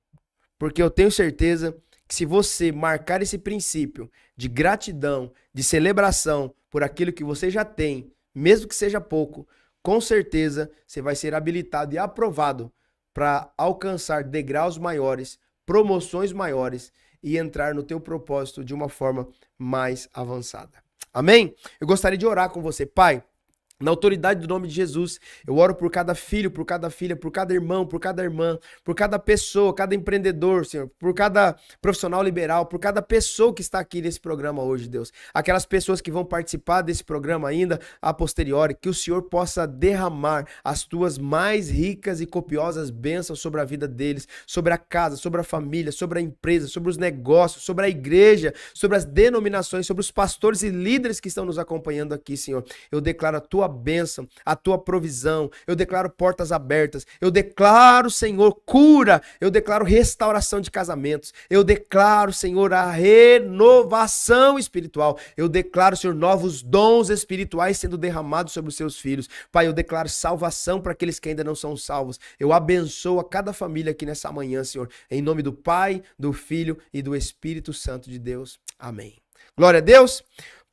Porque eu tenho certeza que se você marcar esse princípio de gratidão, de celebração por aquilo que você já tem, mesmo que seja pouco, com certeza você vai ser habilitado e aprovado para alcançar degraus maiores, promoções maiores e entrar no teu propósito de uma forma mais avançada. Amém? Eu gostaria de orar com você. Pai, na autoridade do nome de Jesus, eu oro por cada filho, por cada filha, por cada irmão, por cada irmã, por cada pessoa, cada empreendedor, Senhor, por cada profissional liberal, por cada pessoa que está aqui nesse programa hoje, Deus. Aquelas pessoas que vão participar desse programa ainda a posteriori, que o Senhor possa derramar as tuas mais ricas e copiosas bênçãos sobre a vida deles, sobre a casa, sobre a família, sobre a empresa, sobre os negócios, sobre a igreja, sobre as denominações, sobre os pastores e líderes que estão nos acompanhando aqui, Senhor. Eu declaro a tua bênção, a tua provisão, eu declaro portas abertas, eu declaro, Senhor, cura, eu declaro restauração de casamentos, eu declaro, Senhor, a renovação espiritual, eu declaro, Senhor, novos dons espirituais sendo derramados sobre os seus filhos. Pai, eu declaro salvação para aqueles que ainda não são salvos, eu abençoo a cada família aqui nessa manhã, Senhor, em nome do Pai, do Filho e do Espírito Santo de Deus. Amém. Glória a Deus.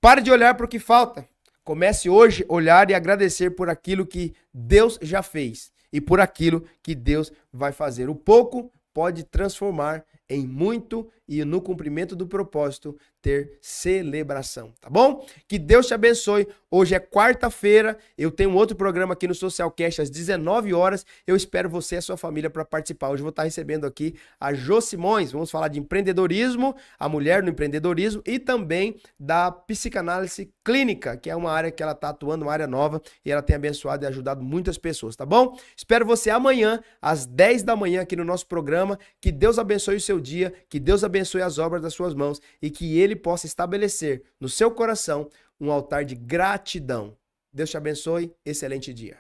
Pare de olhar para o que falta. Comece hoje a olhar e agradecer por aquilo que Deus já fez e por aquilo que Deus vai fazer. O pouco pode transformar em muito e no cumprimento do propósito ter celebração, tá bom? Que Deus te abençoe. Hoje é quarta-feira, eu tenho outro programa aqui no Socialcast às 19 horas. Eu espero você e a sua família para participar. Hoje eu vou estar recebendo aqui a Jô Simões. Vamos falar de empreendedorismo, a mulher no empreendedorismo e também da psicanálise clínica, que é uma área que ela está atuando, uma área nova, e ela tem abençoado e ajudado muitas pessoas, tá bom? Espero você amanhã às 10 da manhã aqui no nosso programa. Que Deus abençoe o seu dia, que Deus abençoe as obras das suas mãos e que Ele possa estabelecer no seu coração um altar de gratidão. Deus te abençoe, excelente dia.